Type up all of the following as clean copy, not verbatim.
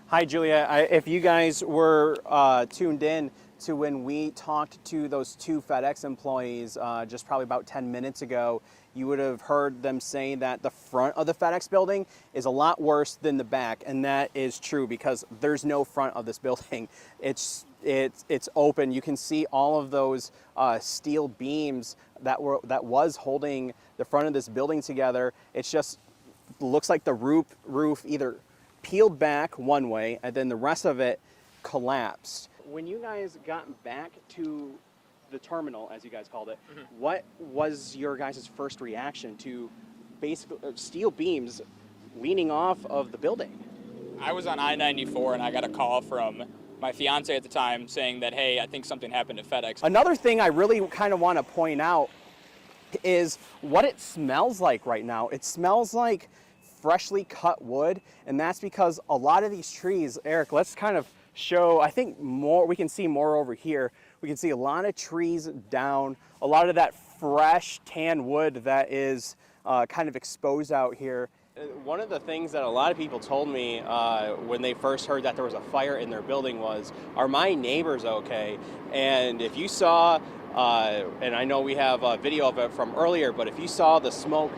Hi, Julia. If you guys were tuned in to when we talked to those two FedEx employees just probably about 10 minutes ago, you would have heard them saying that the front of the FedEx building is a lot worse than the back, and that is true because there's no front of this building. It's open. You can see all of those steel beams that was holding the front of this building together. It's just looks like the roof either peeled back one way and then the rest of it collapsed. When you guys got back to the terminal, as you guys called it, what was your guys' first reaction to basically steel beams leaning off of the building? I was on I-94 and I got a call from my fiance at the time saying that, hey, I think something happened at FedEx. Another thing I really kind of want to point out is what it smells like right now. It smells like freshly cut wood, and that's because a lot of these trees, Eric, let's kind of show, I think more, we can see more over here. We can see a lot of trees down, a lot of that fresh tan wood that is kind of exposed out here. One of the things that a lot of people told me when they first heard that there was a fire in their building was, are my neighbors okay? And if you saw, and I know we have a video of it from earlier, but if you saw the smoke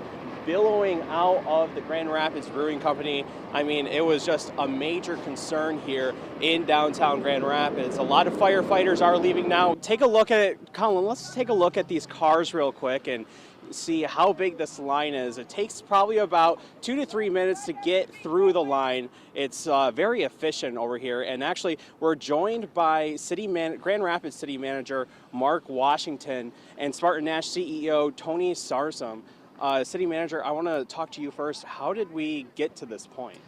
billowing out of the Grand Rapids Brewing Company, I mean, it was just a major concern here in downtown Grand Rapids. A lot of firefighters are leaving now. Take a look at it, Colin, let's take a look at these cars real quick and see how big this line is. It takes probably about 2 to 3 minutes to get through the line. It's very efficient over here. And actually, we're joined by Grand Rapids City Manager Mark Washington and Spartan Nash CEO Tony Sarsam. City Manager, I want to talk to you first. How did we get to this point?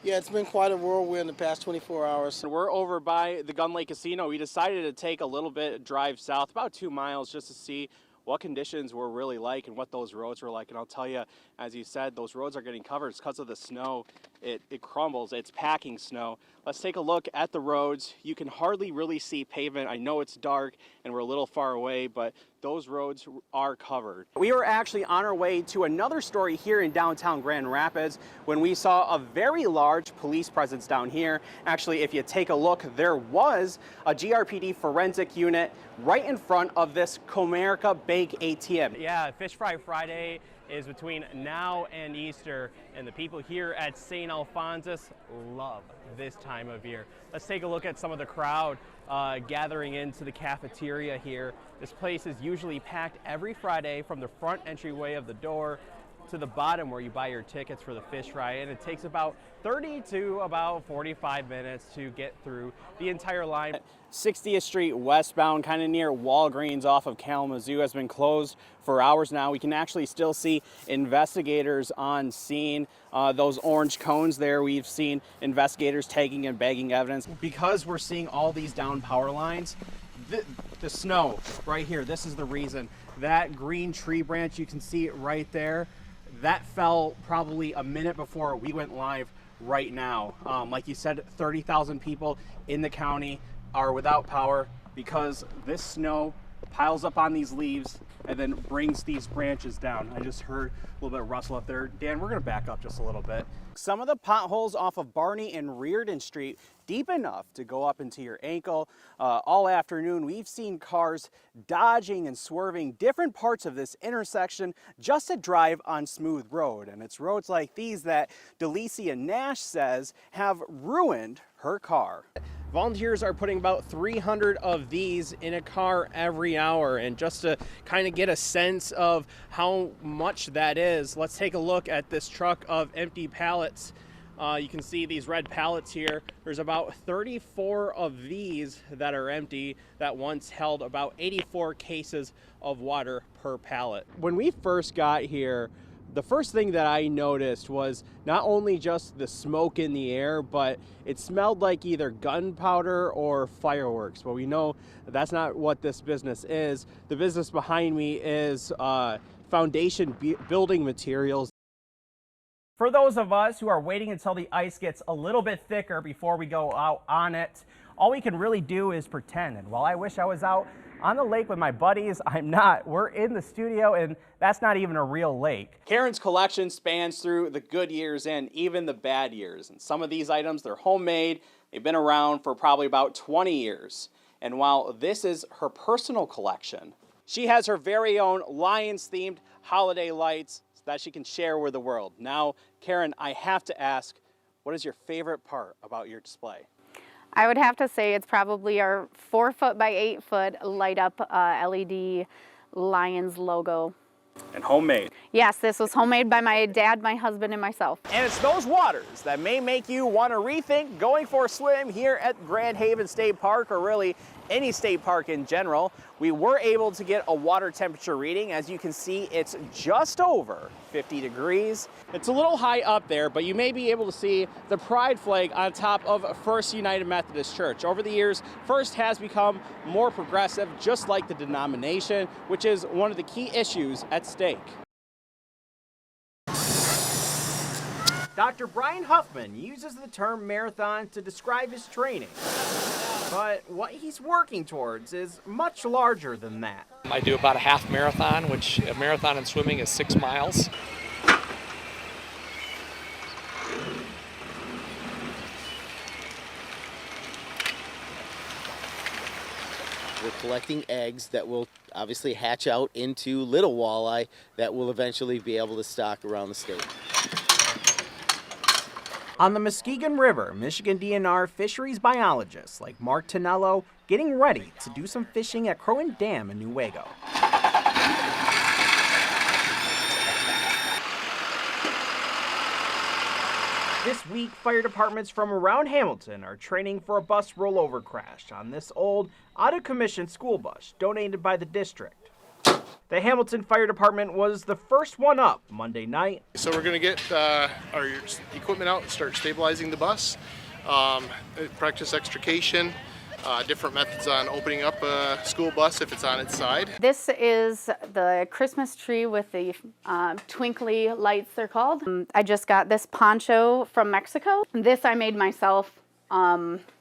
Yeah, it's been quite a whirlwind the past 24 hours. We're over by the Gun Lake Casino. We decided to take a little bit drive south, about 2 miles, just to see what conditions were really like and what those roads were like. And I'll tell you, as you said, those roads are getting covered. It's because of the snow. It crumbles. It's packing snow. Let's take a look at the roads. You can hardly really see pavement. I know it's dark and we're a little far away, but those roads are covered. We were actually on our way to another story here in downtown Grand Rapids when we saw a very large police presence down here. Actually, if you take a look, there was a GRPD forensic unit right in front of this Comerica Bank ATM. Yeah, Fish Fry Friday is between now and Easter, and the people here at St. Alphonsus love this time of year. Let's take a look at some of the crowd gathering into the cafeteria here. This place is usually packed every Friday from the front entryway of the door to the bottom where you buy your tickets for the fish fry, and it takes about 30 to about 45 minutes to get through the entire line. 60th Street westbound, kind of near Walgreens off of Kalamazoo, has been closed for hours now. We can actually still see investigators on scene. Those orange cones there, we've seen investigators tagging and bagging evidence. Because we're seeing all these down power lines, the snow right here, this is the reason. That green tree branch, you can see it right there, that fell probably a minute before we went live right now. Like you said, 30,000 people in the county are without power because this snow piles up on these leaves and then brings these branches down. I just heard a little bit of rustle up there. Dan, we're gonna back up just a little bit. Some of the potholes off of Barney and Reardon Street, deep enough to go up into your ankle. All afternoon, we've seen cars dodging and swerving different parts of this intersection just to drive on smooth road. And it's roads like these that Delicia Nash says have ruined her car. Volunteers are putting about 300 of these in a car every hour, and just to kind of get a sense of how much that is, let's take a look at this truck of empty pallets. You can see these red pallets here. There's about 34 of these that are empty that once held about 84 cases of water per pallet. When we first got here, the first thing that I noticed was not only just the smoke in the air, but it smelled like either gunpowder or fireworks. But we know that's not what this business is. The business behind me is foundation building materials. For those of us who are waiting until the ice gets a little bit thicker before we go out on it, all we can really do is pretend. And while I wish I was out on the lake with my buddies. I'm not. We're in the studio, and that's not even a real lake. Karen's collection spans through the good years and even the bad years. And some of these items, they're homemade. They've been around for probably about 20 years. And while this is her personal collection, she has her very own Lions-themed holiday lights that she can share with the world. Now, Karen, I have to ask, what is your favorite part about your display? I would have to say it's probably our 4-foot by 8-foot light up LED Lions logo. And homemade. Yes, this was homemade by my dad, my husband, and myself. And it's those waters that may make you want to rethink going for a swim here at Grand Haven State Park, or really any state park in general. We were able to get a water temperature reading. As you can see, it's just over 50 degrees. It's a little high up there, but you may be able to see the pride flag on top of First United Methodist Church. Over the years, First has become more progressive, just like the denomination, which is one of the key issues at stake. Dr. Brian Huffman uses the term marathon to describe his training. But what he's working towards is much larger than that. I do about a half marathon, which a marathon in swimming is 6 miles. We're collecting eggs that will obviously hatch out into little walleye that will eventually be able to stock around the state. On the Muskegon River, Michigan DNR fisheries biologists like Mark Tonello getting ready to do some fishing at Crowan Dam in Newaygo. This week, fire departments from around Hamilton are training for a bus rollover crash on this old, out-of-commission school bus donated by the district. The Hamilton Fire Department was the first one up Monday night. So we're going to get our equipment out and start stabilizing the bus, practice extrication, different methods on opening up a school bus if it's on its side. This is the Christmas tree with the twinkly lights, they're called. I just got this poncho from Mexico. This I made myself.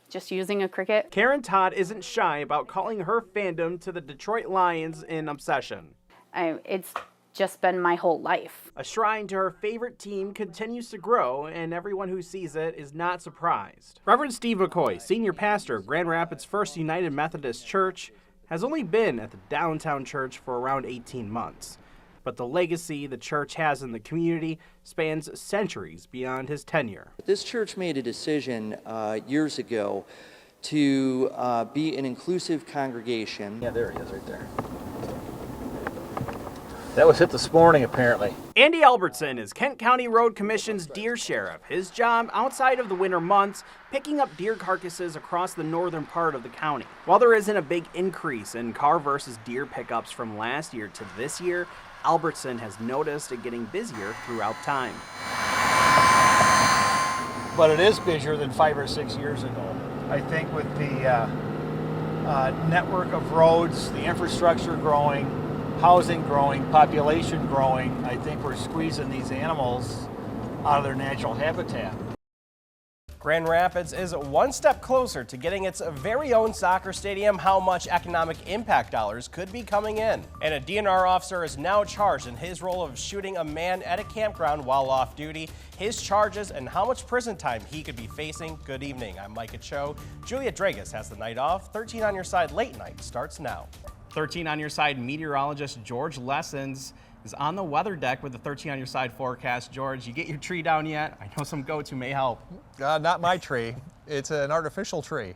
Just using a Cricut. Karen Todd isn't shy about calling her fandom to the Detroit Lions an obsession. It's just been my whole life. A shrine to her favorite team continues to grow, and everyone who sees it is not surprised. Reverend Steve McCoy, senior pastor of Grand Rapids First United Methodist Church, has only been at the downtown church for around 18 months. But the legacy the church has in the community spans centuries beyond his tenure. This church made a decision years ago to be an inclusive congregation. Yeah, there he is right there. That was hit this morning, apparently. Andy Albertson is Kent County Road Commission's deer sheriff. His job outside of the winter months, picking up deer carcasses across the northern part of the county. While there isn't a big increase in car versus deer pickups from last year to this year, Albertson has noticed it getting busier throughout time. But it is busier than 5 or 6 years ago. I think with the network of roads, the infrastructure growing, housing growing, population growing, I think we're squeezing these animals out of their natural habitat. Grand Rapids is one step closer to getting its very own soccer stadium. How much economic impact dollars could be coming in? And a DNR officer is now charged in his role of shooting a man at a campground while off duty. His charges and how much prison time he could be facing. Good evening, I'm Micah Cho. Julia Dragas has the night off. 13 on Your Side Late Night starts now. 13 on Your Side meteorologist George Lessons is on the weather deck with the 13 on Your Side forecast. George, you get your tree down yet? I know some go-to may help. Not my tree. It's an artificial tree.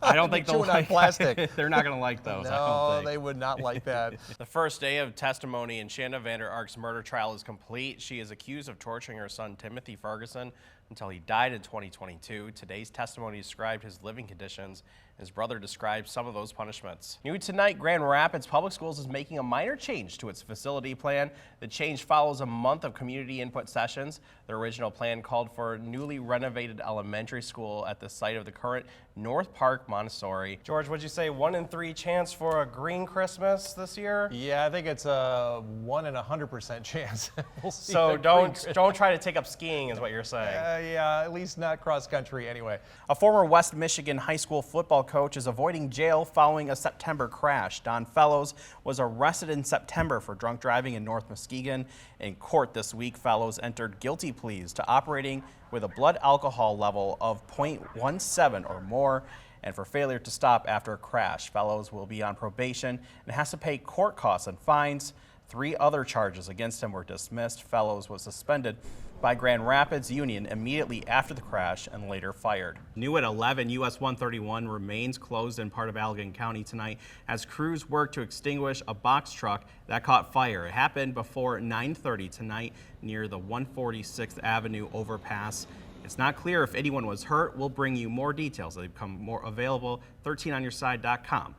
I don't think they'll like plastic. They're not going to like those. No, they would not like that. The first day of testimony in Shanda Vander Ark's murder trial is complete. She is accused of torturing her son Timothy Ferguson until he died in 2022. Today's testimony described his living conditions. His brother described some of those punishments. New tonight, Grand Rapids Public Schools is making a minor change to its facility plan. The change follows a month of community input sessions. The original plan called for a newly renovated elementary school at the site of the current North Park Montessori. George, would you say 1 in 3 chance for a green Christmas this year? Yeah, I think it's a 1 in 100% chance. We'll see. So don't try to take up skiing is what you're saying. Yeah, at least not cross country anyway. A former West Michigan high school football coach is avoiding jail following a September crash. Don Fellows was arrested in September for drunk driving in North Muskegon. In court this week, Fellows entered guilty pleas to operating with a blood alcohol level of 0.17 or more and for failure to stop after a crash. Fellows will be on probation and has to pay court costs and fines. 3 other charges against him were dismissed. Fellows was suspended by Grand Rapids Union immediately after the crash and later fired. New at 11, US 131 remains closed in part of Allegan County tonight as crews work to extinguish a box truck that caught fire. It happened before 9:30 tonight near the 146th Avenue overpass. It's not clear if anyone was hurt. We'll bring you more details. They become more available, 13onyourside.com.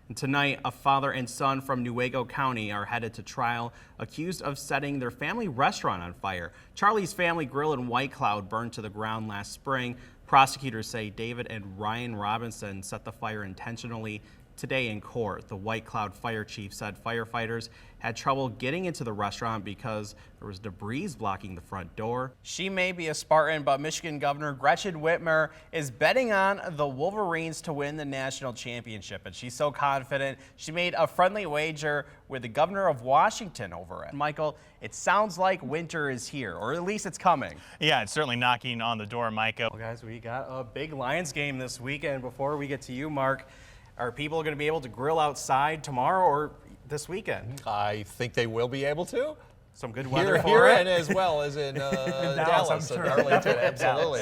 And tonight, a father and son from Newaygo County are headed to trial, accused of setting their family restaurant on fire. Charlie's Family Grill in White Cloud burned to the ground last spring. Prosecutors say David and Ryan Robinson set the fire intentionally. Today in court, the White Cloud fire chief said firefighters had trouble getting into the restaurant because there was debris blocking the front door. She may be a Spartan, but Michigan Governor Gretchen Whitmer is betting on the Wolverines to win the national championship, and she's so confident she made a friendly wager with the governor of Washington over it. Michael, it sounds like winter is here, or at least it's coming. Yeah, it's certainly knocking on the door, Micah. Well, guys, we got a big Lions game this weekend. Before we get to you, Mark, are people going to be able to grill outside tomorrow or this weekend? I think they will be able to. Some good weather Here for it. and as well as in Dallas I'm and sure. Arlington, absolutely.